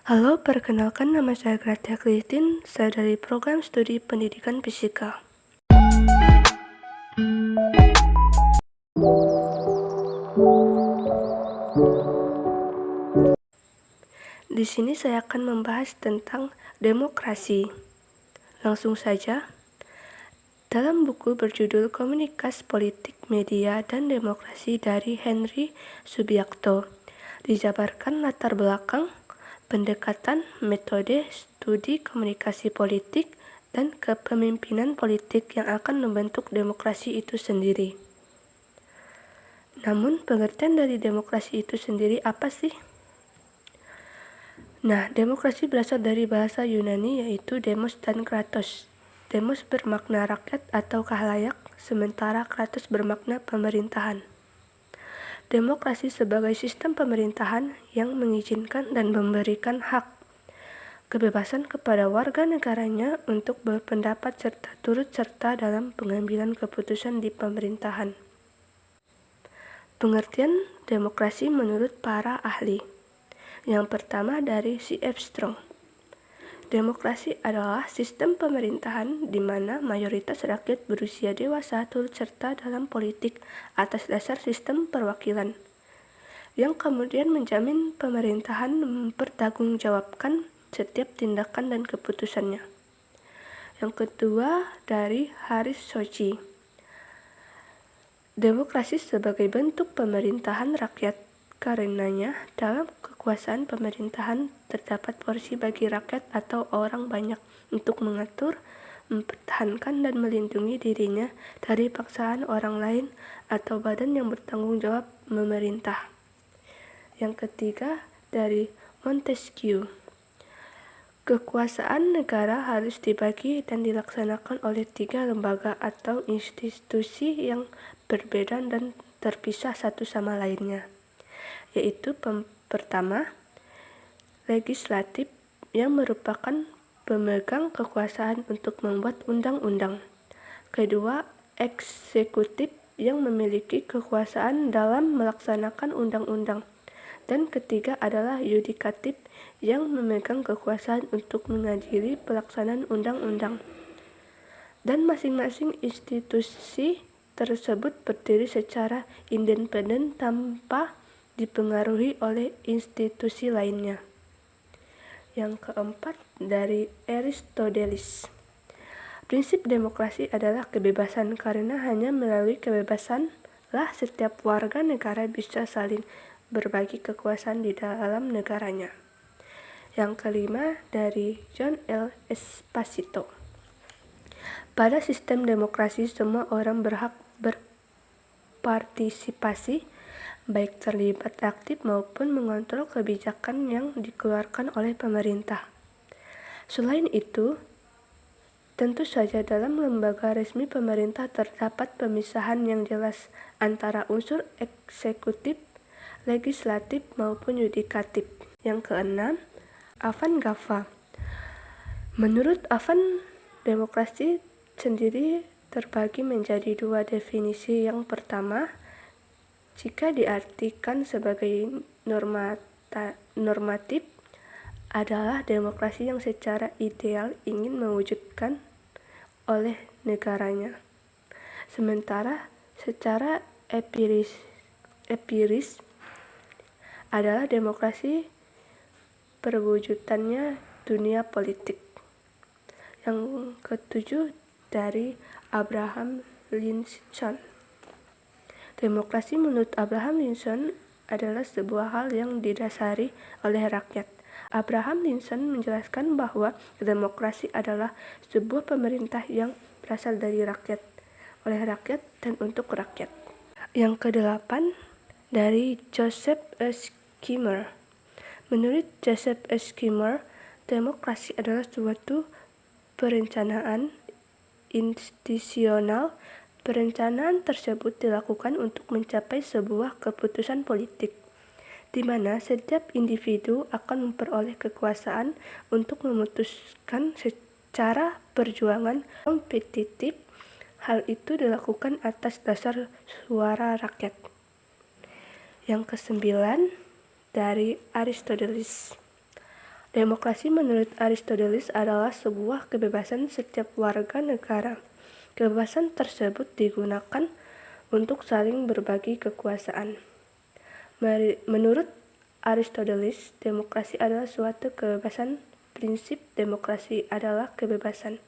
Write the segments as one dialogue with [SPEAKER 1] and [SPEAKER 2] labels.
[SPEAKER 1] Halo, perkenalkan nama saya Gratia Christine, saya dari program studi pendidikan fisika. Di sini saya akan membahas tentang demokrasi. Langsung saja. Dalam buku berjudul Komunikasi Politik, Media, dan Demokrasi dari Henry Subiakto, dijabarkan latar belakang, pendekatan, metode, studi komunikasi politik, dan kepemimpinan politik yang akan membentuk demokrasi itu sendiri. Namun, pengertian dari demokrasi itu sendiri apa sih? Nah, demokrasi berasal dari bahasa Yunani yaitu demos dan kratos. Demos bermakna rakyat atau khalayak, sementara kratos bermakna pemerintahan. Demokrasi sebagai sistem pemerintahan yang mengizinkan dan memberikan hak kebebasan kepada warga negaranya untuk berpendapat serta turut serta dalam pengambilan keputusan di pemerintahan. Pengertian demokrasi menurut para ahli. Yang pertama dari C.F. Strong. Demokrasi adalah sistem pemerintahan di mana mayoritas rakyat berusia dewasa turut serta dalam politik atas dasar sistem perwakilan, yang kemudian menjamin pemerintahan mempertanggungjawabkan setiap tindakan dan keputusannya. Yang kedua dari Haris Sochi. Demokrasi sebagai bentuk pemerintahan rakyat. Karenanya, dalam kekuasaan pemerintahan terdapat porsi bagi rakyat atau orang banyak untuk mengatur, mempertahankan dan melindungi dirinya dari paksaan orang lain atau badan yang bertanggung jawab memerintah. Yang ketiga dari Montesquieu. Kekuasaan negara harus dibagi dan dilaksanakan oleh 3 lembaga atau institusi yang berbeda dan terpisah satu sama lainnya, yaitu pertama, legislatif yang merupakan pemegang kekuasaan untuk membuat undang-undang. Kedua, eksekutif yang memiliki kekuasaan dalam melaksanakan undang-undang. Dan ketiga adalah yudikatif yang memegang kekuasaan untuk mengadili pelaksanaan undang-undang. Dan masing-masing institusi tersebut berdiri secara independen tanpa dipengaruhi oleh institusi lainnya. Yang keempat dari Aristoteles. Prinsip demokrasi adalah kebebasan karena hanya melalui kebebasanlah setiap warga negara bisa saling berbagi kekuasaan di dalam negaranya. Yang kelima dari John L. Esposito. Pada sistem demokrasi, semua orang berhak berpartisipasi, baik terlibat aktif maupun mengontrol kebijakan yang dikeluarkan oleh pemerintah. Selain itu, tentu saja dalam lembaga resmi pemerintah terdapat pemisahan yang jelas antara unsur eksekutif, legislatif maupun yudikatif. Yang keenam, Avan Gava. Menurut Avan, demokrasi sendiri terbagi menjadi 2 definisi. Yang pertama, jika diartikan sebagai normatif, adalah demokrasi yang secara ideal ingin mewujudkan oleh negaranya. Sementara secara empiris adalah demokrasi perwujudannya dunia politik. Yang ketujuh dari Abraham Lincoln. Demokrasi menurut Abraham Lincoln adalah sebuah hal yang didasari oleh rakyat. Abraham Lincoln menjelaskan bahwa demokrasi adalah sebuah pemerintah yang berasal dari rakyat, oleh rakyat, dan untuk rakyat. Yang kedelapan dari Joseph Schumpeter. Menurut Joseph Schumpeter, demokrasi adalah suatu perencanaan institusional. Perencanaan tersebut dilakukan untuk mencapai sebuah keputusan politik, di mana setiap individu akan memperoleh kekuasaan untuk memutuskan secara perjuangan kompetitif. Hal itu dilakukan atas dasar suara rakyat. Yang kesembilan dari Aristoteles. Demokrasi menurut Aristoteles adalah sebuah kebebasan setiap warga negara. Kebebasan tersebut digunakan untuk saling berbagi kekuasaan. Menurut Aristoteles, demokrasi adalah suatu kebebasan. Prinsip demokrasi adalah kebebasan.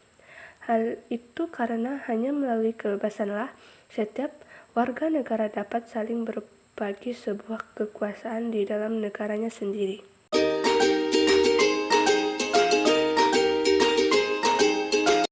[SPEAKER 1] Hal itu karena hanya melalui kebebasanlah setiap warga negara dapat saling berbagi sebuah kekuasaan di dalam negaranya sendiri.